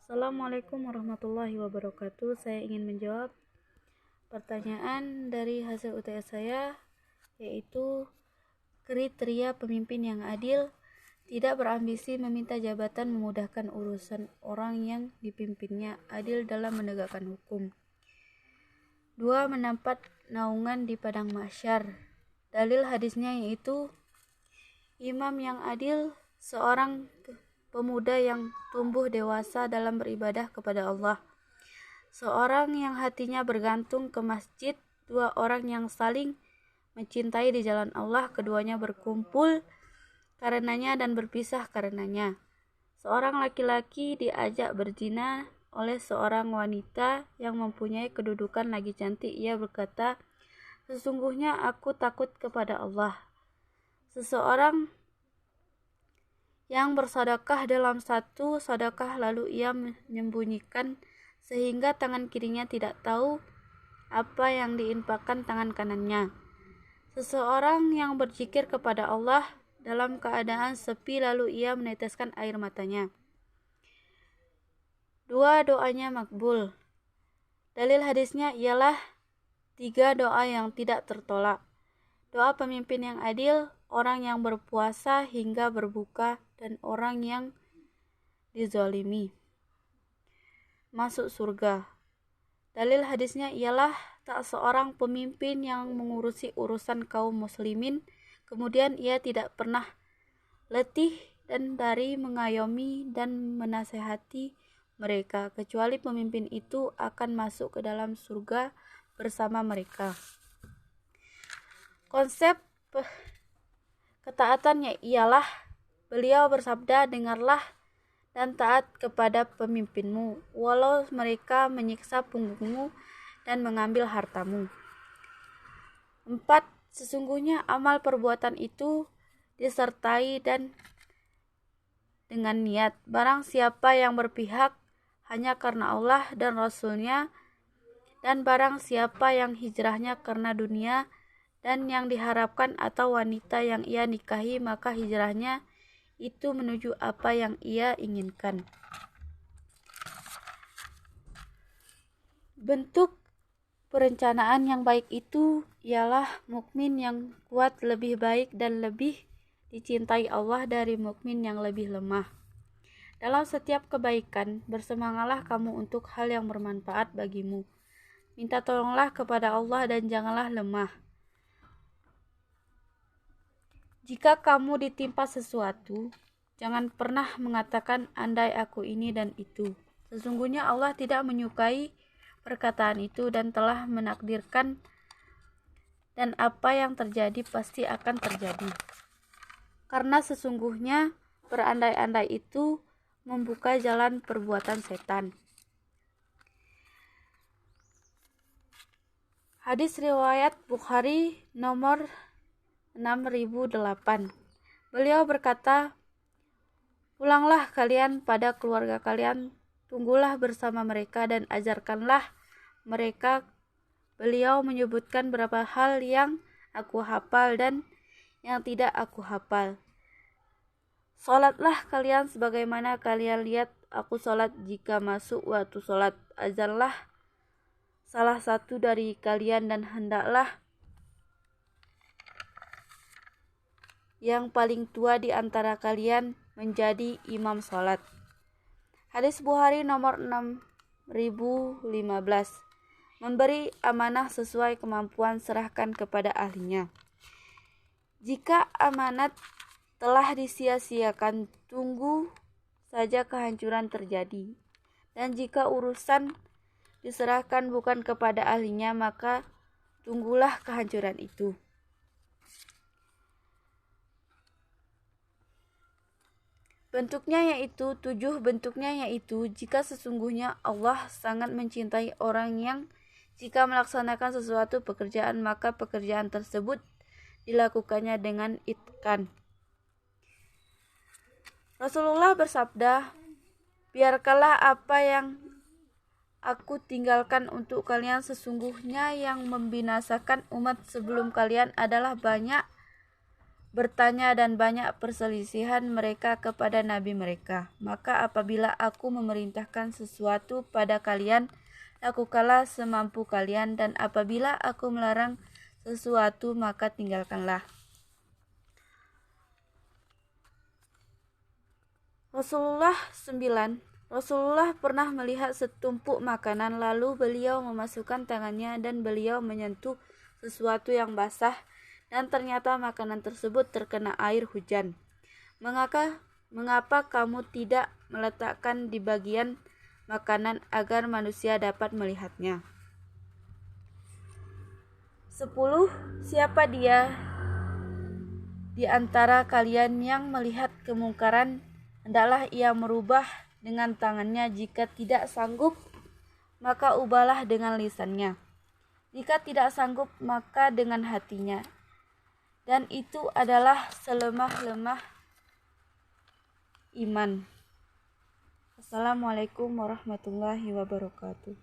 Assalamualaikum warahmatullahi wabarakatuh. Saya ingin menjawab pertanyaan dari hasil UTS saya, yaitu kriteria pemimpin yang adil, tidak berambisi meminta jabatan, memudahkan urusan orang yang dipimpinnya, adil dalam menegakkan hukum. 2. Mendapat naungan di padang mahsyar. Dalil hadisnya yaitu imam yang adil, seorang pemuda yang tumbuh dewasa dalam beribadah kepada Allah, seorang yang hatinya bergantung ke masjid, 2 orang yang saling mencintai di jalan Allah, keduanya berkumpul karenanya dan berpisah karenanya. Seorang laki-laki diajak berzina oleh seorang wanita yang mempunyai kedudukan lagi cantik. Ia berkata, "Sesungguhnya aku takut kepada Allah." Seseorang yang bersedekah dalam satu sedekah lalu ia menyembunyikan sehingga tangan kirinya tidak tahu apa yang diinfakkan tangan kanannya. Seseorang yang berzikir kepada Allah dalam keadaan sepi lalu ia meneteskan air matanya. 2. Doanya makbul. Dalil hadisnya ialah 3 doa yang tidak tertolak. Doa pemimpin yang adil, orang yang berpuasa hingga berbuka, dan orang yang dizalimi masuk surga. Dalil hadisnya ialah tak seorang pemimpin yang mengurusi urusan kaum muslimin, kemudian ia tidak pernah letih dan dari mengayomi dan menasehati mereka, kecuali pemimpin itu akan masuk ke dalam surga bersama mereka. Konsep ketaatannya ialah beliau bersabda, "Dengarlah dan taat kepada pemimpinmu, walau mereka menyiksa punggungmu dan mengambil hartamu." 4. Sesungguhnya amal perbuatan itu disertai dan dengan niat. Barang siapa yang berpihak hanya karena Allah dan Rasul-Nya, dan barang siapa yang hijrahnya karena dunia dan yang diharapkan atau wanita yang ia nikahi, maka hijrahnya itu menuju apa yang ia inginkan. Bentuk perencanaan yang baik itu ialah mukmin yang kuat lebih baik dan lebih dicintai Allah dari mukmin yang lebih lemah. Dalam setiap kebaikan, bersemangatlah kamu untuk hal yang bermanfaat bagimu. Minta tolonglah kepada Allah dan janganlah lemah. Jika kamu ditimpa sesuatu, jangan pernah mengatakan andai aku ini dan itu. Sesungguhnya Allah tidak menyukai perkataan itu dan telah menakdirkan, dan apa yang terjadi pasti akan terjadi. Karena sesungguhnya berandai-andai itu membuka jalan perbuatan setan. Hadis riwayat Bukhari nomor 6008. Beliau berkata, "Pulanglah kalian pada keluarga kalian, tunggulah bersama mereka dan ajarkanlah mereka." Beliau menyebutkan beberapa hal yang aku hafal dan yang tidak aku hafal. "Salatlah kalian sebagaimana kalian lihat aku salat. Jika masuk waktu salat, azanlah salah satu dari kalian dan hendaklah yang paling tua di antara kalian menjadi imam salat." Hadis Bukhari nomor 6015. Memberi amanah sesuai kemampuan, serahkan kepada ahlinya. Jika amanat telah disia-siakan, tunggu saja kehancuran terjadi. Dan jika urusan diserahkan bukan kepada ahlinya, maka tunggulah kehancuran itu. Bentuknya yaitu jika sesungguhnya Allah sangat mencintai orang yang jika melaksanakan sesuatu pekerjaan, maka pekerjaan tersebut dilakukannya dengan itqan. Rasulullah bersabda, "Biarkanlah apa yang aku tinggalkan untuk kalian, sesungguhnya yang membinasakan umat sebelum kalian adalah banyak bertanya dan banyak perselisihan mereka kepada nabi mereka. Maka apabila aku memerintahkan sesuatu pada kalian, lakukanlah semampu kalian, dan apabila aku melarang sesuatu, maka tinggalkanlah. Rasulullah pernah melihat setumpuk makanan, lalu beliau memasukkan tangannya dan beliau menyentuh sesuatu yang basah, dan ternyata makanan tersebut terkena air hujan. Mengapa kamu tidak meletakkan di bagian makanan agar manusia dapat melihatnya? 10. Siapa dia di antara kalian yang melihat kemungkaran, hendaklah ia merubah dengan tangannya. Jika tidak sanggup, maka ubahlah dengan lisannya. Jika tidak sanggup, maka dengan hatinya. Dan itu adalah selemah-lemah iman. Assalamualaikum warahmatullahi wabarakatuh.